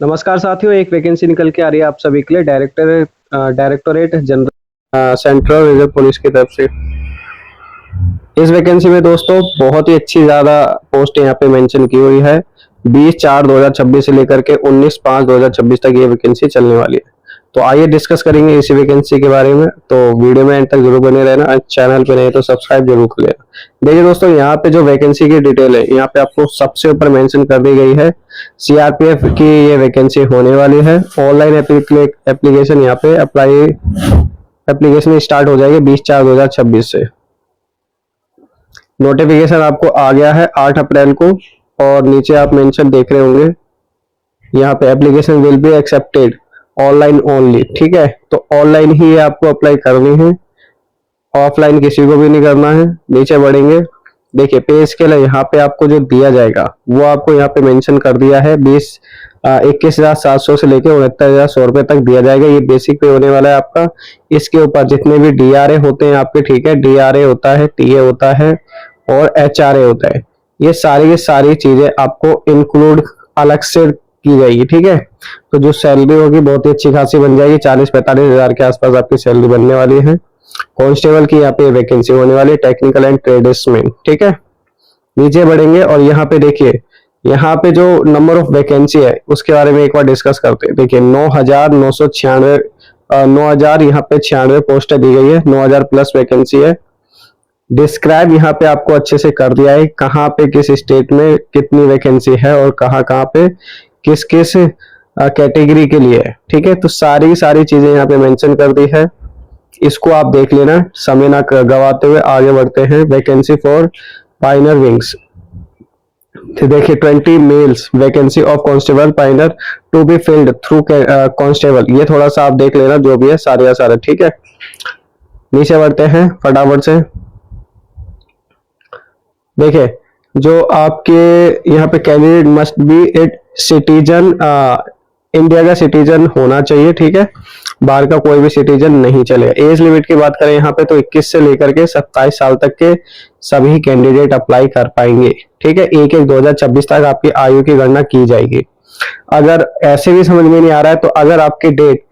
नमस्कार साथियों, एक वैकेंसी निकल के आ रही है आप सभी के लिए directorate general central reserve police की तरफ से। इस वैकेंसी में दोस्तों बहुत ही अच्छी ज़्यादा पोस्ट यहाँ पे मेंशन की हुई है। 20/4/2026 से लेकर के 19/5/2026 तक ये वैकेंसी चलने वाली है। तो आइए डिस्कस करेंगे इसी वैकेंसी के बारे में। तो वीडियो में एंड तक जरूर बने रहना। चैनल पे नहीं तो सब्सक्राइब जरूर कर लेना। देखिए दोस्तों, यहाँ पे जो वैकेंसी की डिटेल है यहाँ पे आपको सबसे ऊपर मेंशन कर दी गई है। सीआरपीएफ की ये वैकेंसी होने वाली है। ऑनलाइन एप्लीकेशन यहाँ पे एप्लीकेशन स्टार्ट हो जाएगी 20/4/2026 से। नोटिफिकेशन आपको आ गया है 8 अप्रैल को, और नीचे आप मेंशन देख रहे होंगे यहाँ पे application will be accepted online only. ठीक है, तो ऑनलाइन ही ये आपको अप्लाई करनी है, ऑफलाइन किसी को भी नहीं करना है। नीचे बढ़ेंगे, देखिए पे स्केल है यहाँ पे आपको जो दिया जाएगा वो आपको यहाँ पे मेंशन कर दिया है। 21,700 से लेके 69,100 रुपए तक दिया जाएगा। ये बेसिक पे होने वाला है आपका। इसके ऊपर जितने भी डीआरए होते हैं आपके, ठीक है, डीआरए होता है, टीए होता है और एचआरए होता है, ये सारी की सारी चीजें आपको इंक्लूड अलग से की जाएगी। ठीक है, तो जो सैलरी होगी बहुत ही अच्छी खासी बन जाएगी। 40-45 हजार के आसपास आपकी सैलरी बनने वाली है। कांस्टेबल की यहाँ पे वैकेंसी होने वाली है, टेक्निकल एंड ट्रेड्समैन। ठीक है, नीचे बढ़ेंगे और यहाँ पे देखिए, यहाँ पे जो नंबर ऑफ वैकेंसी है उसके बारे में एक बार डिस्कस करते हैं। देखिए 9,000 यहाँ पे 96 पोस्टें दी गई है। 9,000 प्लस वैकेंसी है। डिस्क्राइब यहाँ पे आपको अच्छे से कर दिया है कहाँ पे किस स्टेट में कितनी वैकेंसी है और कहाँ कहाँ पे किस किस कैटेगरी के लिए है। ठीक है, तो सारी सारी चीजें यहाँ पे मेंशन कर दी है। इसको आप देख लेना, समय ना गवाते हुए आगे बढ़ते हैं। वैकेंसी फॉर पाइनर विंग्स, तो देखिए 20 मेल्स वैकेंसी ऑफ कांस्टेबल पाइनर to be filled through constable. ये थोड़ा सा आप देख लेना जो भी है सारे या सारे। ठीक है, नीचे बढ़ते हैं फटाफट से। देखिए जो आपके यहाँ पे candidate must be it citizen, India का सिटीजन होना चाहिए। ठीक है, बाहर का कोई भी सिटीजन नहीं चलेगा। एज लिमिट की बात करें यहाँ पे तो 21 से लेकर के 27 साल तक के सभी कैंडिडेट अप्लाई कर पाएंगे। ठीक है, 1/1/2026 तक आपकी आयु की गणना की जाएगी। अगर ऐसे भी समझ में नहीं आ रहा है तो अगर आपकी डेट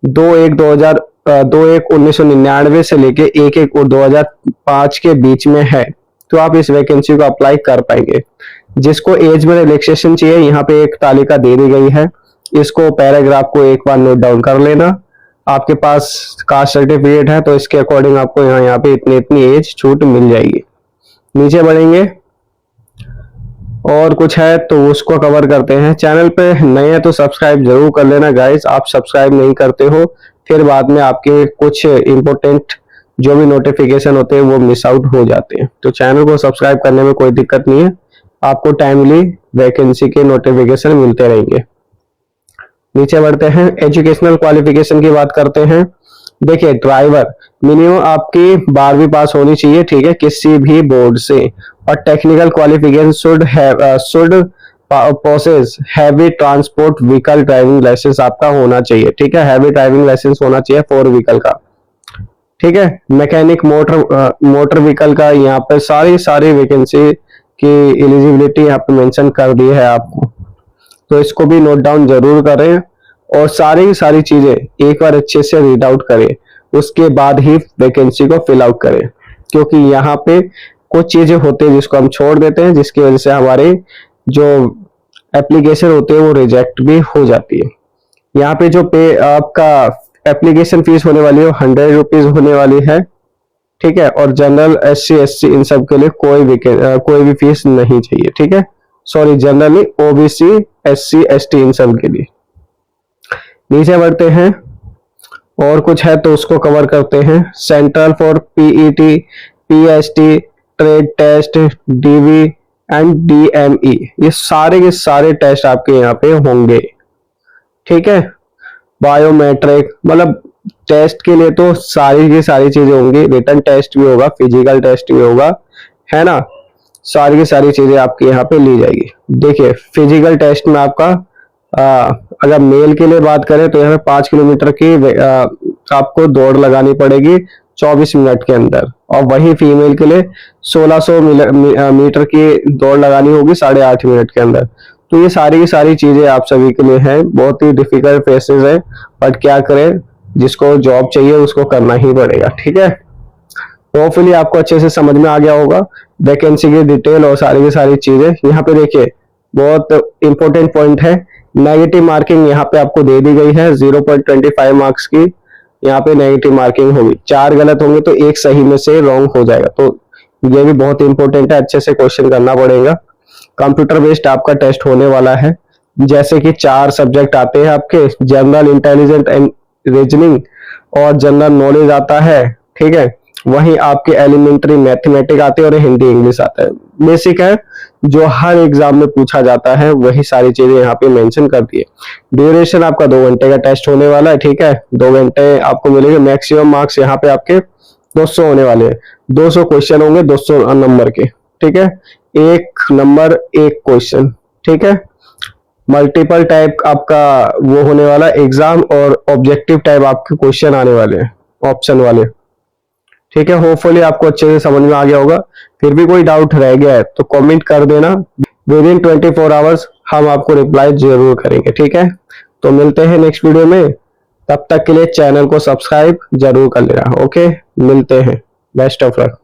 2/1/1999 से लेके 1/1/2005 के बीच में है तो आप इस वैकेंसी को अप्लाई कर पाएंगे। जिसको एज में रिलैक्सेशन चाहिए यहाँ पे एक तालिका दे दी गई है, इसको पैराग्राफ को एक बार नोट डाउन कर लेना। आपके पास कास्ट सर्टिफिकेट है तो इसके अकॉर्डिंग आपको यहाँ पे इतनी इतनी एज छूट मिल जाएगी। नीचे बढ़ेंगे और कुछ है तो उसको कवर करते हैं। चैनल पे नए हैं तो सब्सक्राइब जरूर कर लेना गाइस। आप सब्सक्राइब नहीं करते हो फिर बाद में आपके कुछ इंपॉर्टेंट जो भी नोटिफिकेशन होते हैं वो मिस आउट हो जाते हैं। तो चैनल को सब्सक्राइब करने में कोई दिक्कत नहीं है, आपको टाइमली वैकेंसी के नोटिफिकेशन मिलते रहेंगे। नीचे बढ़ते हैं, एजुकेशनल क्वालिफिकेशन की बात करते हैं। देखिए ड्राइवर मिनिमम आपकी 12वीं पास होनी चाहिए। ठीक है, किसी भी बोर्ड से। और technical qualification should possess heavy transport vehicle driving licence आपका होना चाहिए। ठीक है, हैवी ड्राइविंग लाइसेंस होना चाहिए 4 व्हीकल का। ठीक है, मैकेनिक मोटर व्हीकल का यहाँ पे सारी वैकेंसी की एलिजिबिलिटी यहाँ पे मेंशन कर दी है आपको, तो इसको भी नोट डाउन जरूर करें और सारी चीजें एक बार अच्छे से रीड आउट करें, उसके बाद ही वैकेंसी को फिल आउट करें। क्योंकि यहाँ पे कुछ चीजें होती है जिसको हम छोड़ देते हैं, जिसकी वजह से हमारे जो एप्लीकेशन होते हैं वो रिजेक्ट भी हो जाती है। यहाँ पे जो पे आपका एप्लीकेशन फीस होने वाली है 100 रुपीज होने वाली है। ठीक है, और जनरल SC SC इन सब के लिए कोई भी फीस नहीं चाहिए। ठीक है, sorry generally OBC SC ST इन सब के लिए। नीचे बढ़ते हैं और कुछ है तो उसको कवर करते हैं। Central for PET PST trade test DV and DME, ये सारे के सारे टेस्ट आपके यहाँ पे होंगे। ठीक है, बायोमेट्रिक मतलब टेस्ट के लिए तो सारी की सारी चीजें होंगी। रिटन टेस्ट भी होगा, फिजिकल टेस्ट भी होगा, है ना। सारी की सारी चीजें आपकी यहाँ पे ली जाएगी। देखिए फिजिकल टेस्ट में आपका अगर मेल के लिए बात करें तो यहाँ पे 5 किलोमीटर की आपको दौड़ लगानी पड़ेगी 24 मिनट के अंदर, और वही फीमेल के लिए 1600 मीटर की दौड़ लगानी होगी 8.5 मिनट के अंदर। तो ये सारी की सारी चीजें आप सभी के लिए हैं, बहुत ही डिफिकल्ट फेसेस है, बट क्या करें, जिसको जॉब चाहिए उसको करना ही पड़ेगा, ठीक है। तो होपफुली आपको अच्छे से समझ में आ गया होगा वैकेंसी की डिटेल और सारी की सारी चीजें। यहाँ पे देखिए बहुत इंपॉर्टेंट पॉइंट है, नेगेटिव मार्किंग यहाँ पे आपको दे दी गई है 0.25 मार्क्स की। यहाँ पे नेगेटिव मार्किंग होगी, 4 गलत होंगे तो एक सही में से रॉन्ग हो जाएगा, तो ये भी बहुत इंपॉर्टेंट है, अच्छे से क्वेश्चन करना पड़ेगा। कंप्यूटर बेस्ड आपका टेस्ट होने वाला है, जैसे कि 4 सब्जेक्ट आते हैं आपके, जनरल इंटेलिजेंट एंड रीजनिंग और जनरल नॉलेज आता है, ठीक है। वहीं आपके एलिमेंट्री मैथमेटिक्स आते हैं और हिंदी इंग्लिश आता है। बेसिक है जो हर एग्जाम में पूछा जाता है, वही सारी चीजें यहाँ पे मेंशन कर दी है। ड्यूरेशन आपका 2 घंटे का टेस्ट होने वाला है, ठीक है। 2 घंटे आपको मिलेंगे, मैक्सिमम मार्क्स यहाँ पे आपके 200 होने वाले हैं। 200 क्वेश्चन होंगे 200 नंबर के, ठीक है। 1 नंबर 1 क्वेश्चन, ठीक है। मल्टीपल टाइप आपका वो होने वाला एग्जाम और ऑब्जेक्टिव टाइप आपके क्वेश्चन आने वाले हैं, ऑप्शन वाले, ठीक है। होपफुली आपको अच्छे से समझ में आ गया होगा। फिर भी कोई डाउट रह गया है तो कमेंट कर देना, विद इन 24 आवर्स हम आपको रिप्लाई जरूर करेंगे, ठीक है। तो मिलते हैं नेक्स्ट वीडियो में, तब तक के लिए चैनल को सब्सक्राइब जरूर कर लेना, ओके। मिलते हैं, बेस्ट ऑफ लक।